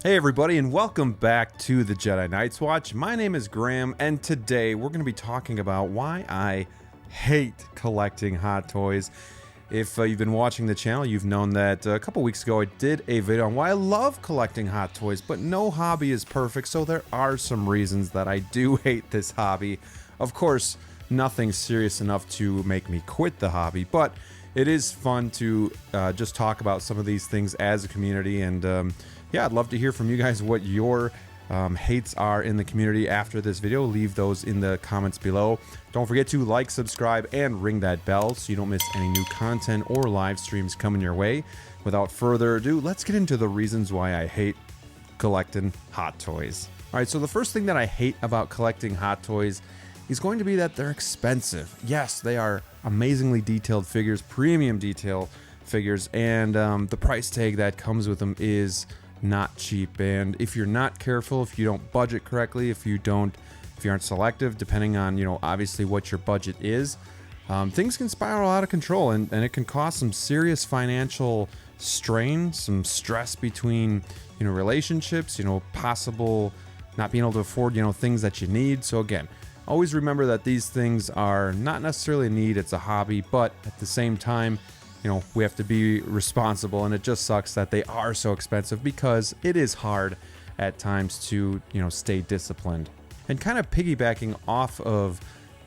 Hey everybody, and welcome back to the Jedi Knights Watch. My name is Graham, and today we're going to be talking about why I hate collecting hot toys. If you've been watching the channel, you've known that a couple weeks ago I did a video on why I love collecting hot toys, but no hobby is perfect, so there are some reasons that I do hate this hobby. Of course, nothing serious enough to make me quit the hobby, but it is fun to just talk about some of these things as a community, and yeah, I'd love to hear from you guys what your hates are in the community after this video. Leave those in the comments below. Don't forget to like, subscribe, and ring that bell so you don't miss any new content or live streams coming your way. Without further ado, let's get into the reasons why I hate collecting hot toys. Alright, so the first thing that I hate about collecting hot toys is going to be that they're expensive. Yes, they are amazingly detailed figures, premium detail figures, and the price tag that comes with them is not cheap. And if you're not careful, if you don't budget correctly, if you aren't selective, depending on, obviously what your budget is, things can spiral out of control, and it can cause some serious financial strain, some stress between, relationships, possible not being able to afford, things that you need. So again, always remember that these things are not necessarily a need, it's a hobby, but at the same time, we have to be responsible, and it just sucks that they are so expensive because it is hard at times to, stay disciplined. And kind of piggybacking off of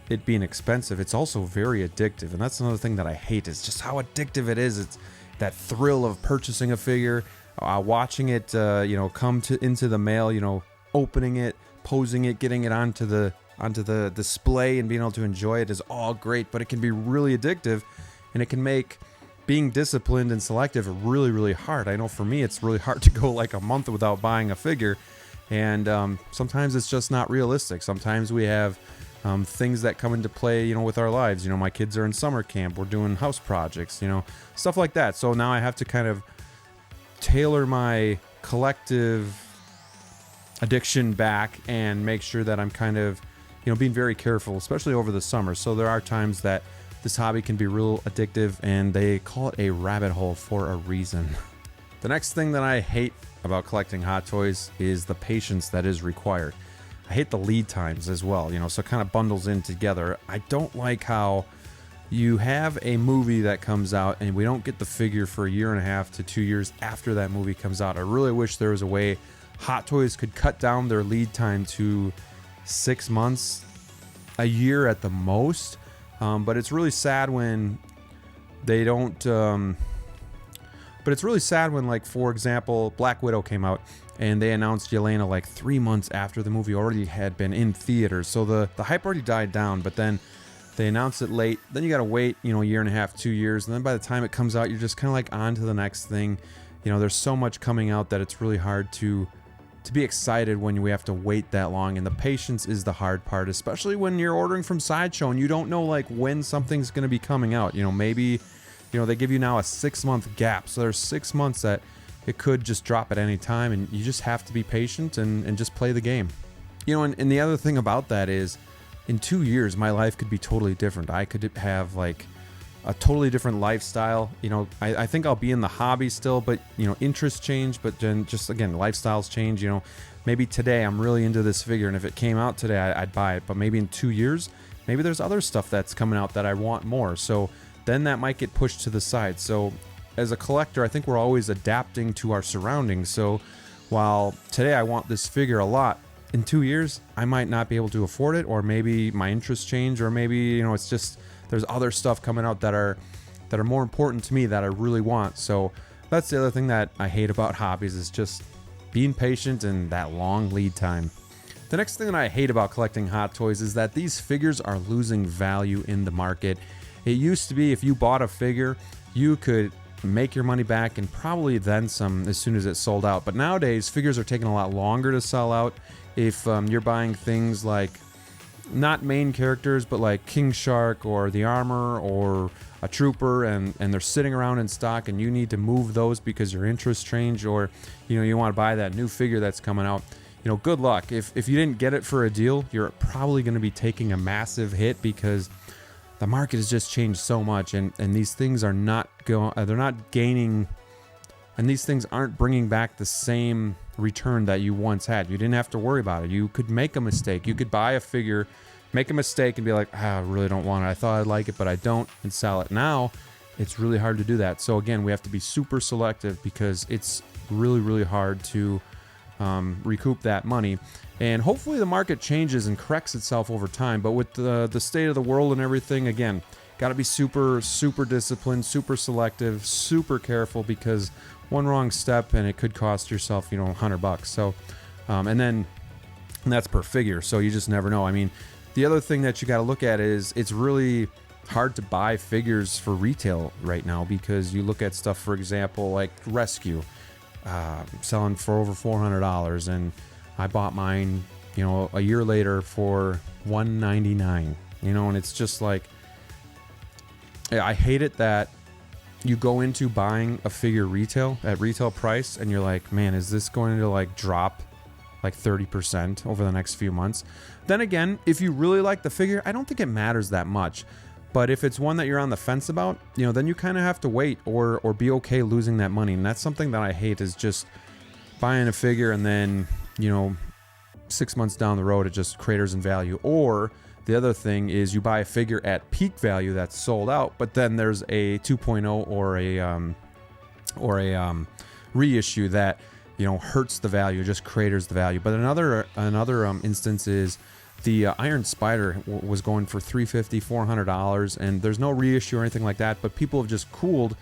it being expensive, it's also very addictive, and that's another thing that I hate is just how addictive it is. It's that thrill of purchasing a figure, watching it, come into the mail, opening it, posing it, getting it onto the display, and being able to enjoy it is all great, but it can be really addictive, and it can make being disciplined and selective really, really hard. I know for me, it's really hard to go like a month without buying a figure, and sometimes it's just not realistic. Sometimes we have things that come into play, with our lives. My kids are in summer camp, we're doing house projects, stuff like that. So now I have to kind of tailor my collective addiction back and make sure that I'm kind of, being very careful, especially over the summer. So there are times that this hobby can be real addictive, and they call it a rabbit hole for a reason. The next thing that I hate about collecting hot toys is the patience that is required. I hate the lead times as well, so it kind of bundles in together. I don't like how you have a movie that comes out and we don't get the figure for a year and a half to 2 years after that movie comes out. I really wish there was a way Hot Toys could cut down their lead time to 6 months, a year at the most. But it's really sad when they don't, but it's really sad when, like, for example, Black Widow came out and they announced Yelena like 3 months after the movie already had been in theaters. So the hype already died down, but then they announced it late. Then you got to wait, a year and a half, 2 years. And then by the time it comes out, you're just kind of like on to the next thing. There's so much coming out that it's really hard to be excited when we have to wait that long, and the patience is the hard part, especially when you're ordering from Sideshow and you don't know like when something's going to be coming out. Maybe they give you now a 6-month gap, so there's 6 months that it could just drop at any time, and you just have to be patient and just play the game. And the other thing about that is, in 2 years my life could be totally different. I could have like a totally different lifestyle. I think I'll be in the hobby still, but interests change, but then just again, lifestyles change. Maybe today I'm really into this figure, and if it came out today, I'd buy it, but maybe in 2 years, maybe there's other stuff that's coming out that I want more, so then that might get pushed to the side. So as a collector, I think we're always adapting to our surroundings. So while today I want this figure a lot, in 2 years I might not be able to afford it, or maybe my interests change, or maybe it's just there's other stuff coming out that are more important to me that I really want. So that's the other thing that I hate about hobbies, is just being patient and that long lead time. The next thing that I hate about collecting hot toys is that these figures are losing value in the market. It used to be if you bought a figure, you could make your money back and probably then some as soon as it sold out. But nowadays, figures are taking a lot longer to sell out. If you're buying things like not main characters, but like King Shark or the armor or a trooper, and they're sitting around in stock, and you need to move those because your interests change, or you want to buy that new figure that's coming out, good luck. If you didn't get it for a deal, you're probably going to be taking a massive hit because the market has just changed so much, and these things are not they're not gaining, and these things aren't bringing back the same return that you once had. You didn't have to worry about it. You could make a mistake. You could buy a figure, make a mistake, and be like, I really don't want it. I thought I'd like it, but I don't, and sell it. Now, it's really hard to do that. So again, we have to be super selective because it's really, really hard to recoup that money. And hopefully the market changes and corrects itself over time. But with the state of the world and everything, again, got to be super, super disciplined, super selective, super careful, because one wrong step and it could cost yourself, $100. So, and that's per figure. So you just never know. I mean, the other thing that you got to look at is it's really hard to buy figures for retail right now, because you look at stuff, for example, like Rescue, selling for over $400, and I bought mine, a year later for $199, and it's just like, I hate it that you go into buying a figure at retail price, and you're like, man, is this going to like drop like 30% over the next few months? Then again, if you really like the figure, I don't think it matters that much. But if it's one that you're on the fence about, then you kind of have to wait or be okay losing that money. And that's something that I hate, is just buying a figure and then, 6 months down the road, it just craters in value. Or the other thing is you buy a figure at peak value that's sold out, but then there's a 2.0 or a reissue that, hurts the value, just craters the value. But another instance is the Iron Spider was going for $350, $400, and there's no reissue or anything like that, but people have just cooled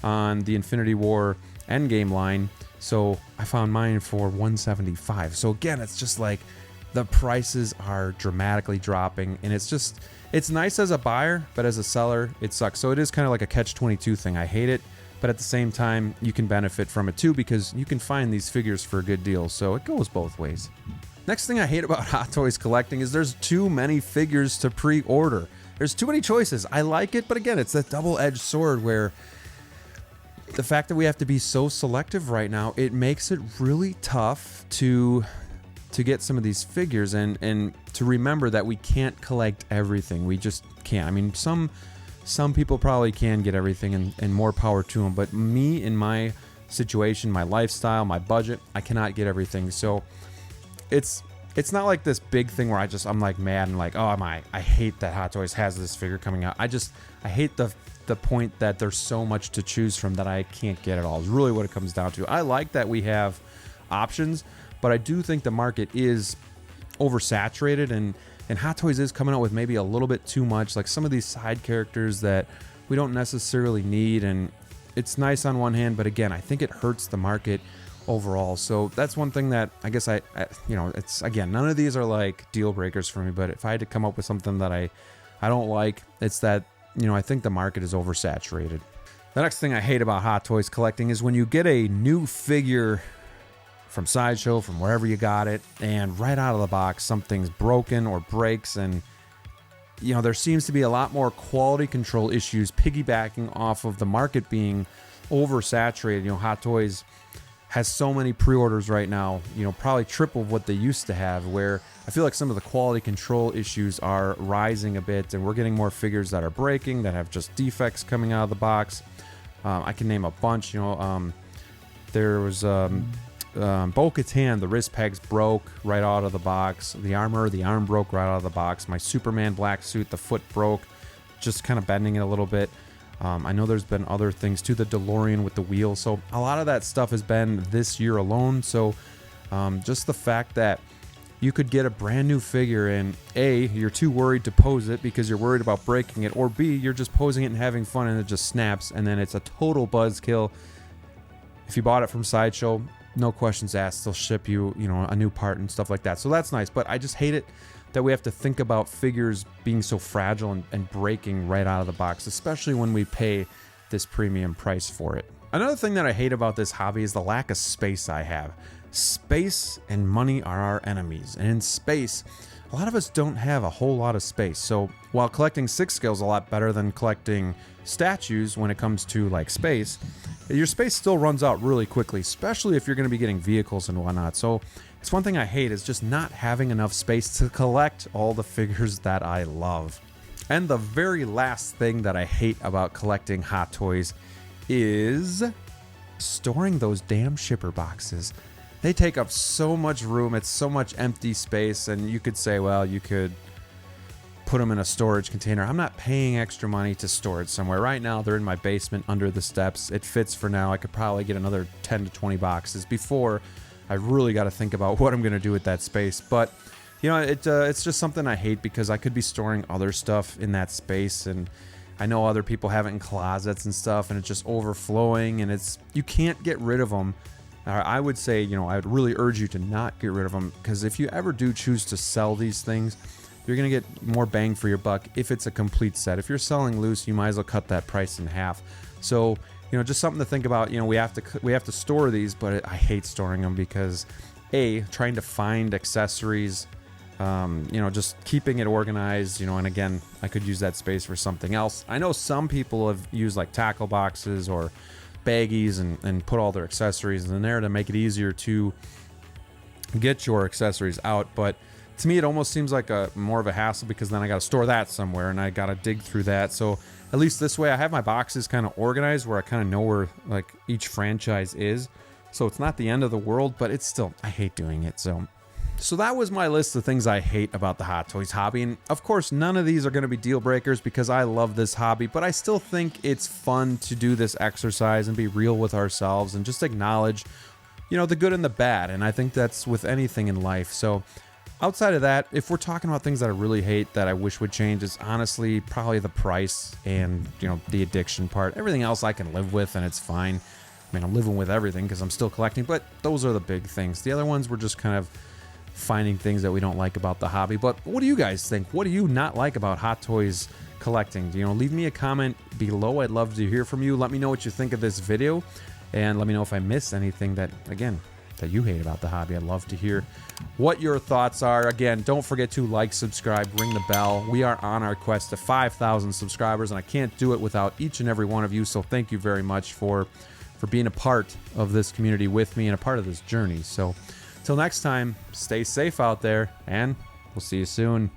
on the Infinity War Endgame line, so I found mine for $175. So again, it's just like the prices are dramatically dropping, and it's nice as a buyer, but as a seller, it sucks. So it is kind of like a catch-22 thing. I hate it, but at the same time, you can benefit from it too, because you can find these figures for a good deal, so it goes both ways. Next thing I hate about Hot Toys collecting is there's too many figures to pre-order. There's too many choices. I like it, but again, it's that double-edged sword where the fact that we have to be so selective right now, it makes it really tough to get some of these figures, and to remember that we can't collect everything. We just can't. I mean, some people probably can get everything, and more power to them, but me, in my situation, my lifestyle, my budget, I cannot get everything. So it's not like this big thing where I'm like mad and like, I hate that Hot Toys has this figure coming out. I hate the point that there's so much to choose from that I can't get it all, is really what it comes down to. I like that we have options, but I do think the market is oversaturated, and Hot Toys is coming out with maybe a little bit too much, like some of these side characters that we don't necessarily need, and it's nice on one hand, but again, I think it hurts the market overall. So that's one thing that I guess I it's, again, none of these are like deal breakers for me, but if I had to come up with something that I don't like, it's that, I think the market is oversaturated. The next thing I hate about Hot Toys collecting is when you get a new figure from Sideshow, from wherever you got it, and right out of the box, something's broken or breaks, and there seems to be a lot more quality control issues piggybacking off of the market being oversaturated. Hot Toys has so many pre-orders right now, probably triple what they used to have, where I feel like some of the quality control issues are rising a bit, and we're getting more figures that are breaking, that have just defects coming out of the box. I can name a bunch. There was Bo-Katan, the wrist pegs broke right out of the box. The arm broke right out of the box. My Superman black suit, the foot broke, just kind of bending it a little bit. I know there's been other things too, the DeLorean with the wheel. So a lot of that stuff has been this year alone. So just the fact that you could get a brand new figure and A, you're too worried to pose it because you're worried about breaking it, or B, you're just posing it and having fun and it just snaps, and then it's a total buzzkill. If you bought it from Sideshow, no questions asked, they'll ship you, a new part and stuff like that. So that's nice, but I just hate it that we have to think about figures being so fragile and breaking right out of the box, especially when we pay this premium price for it. Another thing that I hate about this hobby is the lack of space I have. Space and money are our enemies, and in space, a lot of us don't have a whole lot of space. So while collecting 6 scale is a lot better than collecting statues when it comes to like space, your space still runs out really quickly, especially if you're going to be getting vehicles and whatnot. So it's one thing I hate, is just not having enough space to collect all the figures that I love. And the very last thing that I hate about collecting Hot Toys is storing those damn shipper boxes. they take up so much room. It's so much empty space, and you could say, well, you could put them in a storage container. I'm not paying extra money to store it somewhere. Right now, they're in my basement under the steps. It fits for now. I could probably get another 10 to 20 boxes before I really got to think about what I'm going to do with that space. But, you know, it's just something I hate because I could be storing other stuff in that space, and I know other people have it in closets and stuff, and it's just overflowing, and you can't get rid of them. I would say, you know, I would really urge you to not get rid of them, because if you ever do choose to sell these things, you're going to get more bang for your buck if it's a complete set. If you're selling loose, you might as well cut that price in half. So, you know, just something to think about. You know, we have to store these, but I hate storing them because, trying to find accessories, you know, just keeping it organized, you know, and again, I could use that space for something else. I know some people have used like tackle boxes or baggies and put all their accessories in there to make it easier to get your accessories out, but to me, it almost seems like more of a hassle because then I got to store that somewhere and I got to dig through that. So at least this way, I have my boxes kind of organized where I kind of know where like each franchise is. So it's not the end of the world, but it's still, I hate doing it. So that was my list of things I hate about the Hot Toys hobby. And of course, none of these are going to be deal breakers because I love this hobby, but I still think it's fun to do this exercise and be real with ourselves and just acknowledge, you know, the good and the bad. And I think that's with anything in life. So outside of that, if we're talking about things that I really hate that I wish would change, it's honestly probably the price and, you know, the addiction part. Everything else I can live with and it's fine. I mean, I'm living with everything because I'm still collecting, but those are the big things. The other ones were just kind of finding things that we don't like about the hobby. But what do you guys think? What do you not like about Hot Toys collecting? You know, leave me a comment below. I'd love to hear from you. Let me know what you think of this video, and let me know if I missed anything that, again, that you hate about the hobby. I'd love to hear what your thoughts are. Again, don't forget to like, subscribe, ring the bell. We are on our quest to 5,000 subscribers, and I can't do it without each and every one of you. So thank you very much for being a part of this community with me and a part of this journey. So till next time, stay safe out there, and we'll see you soon.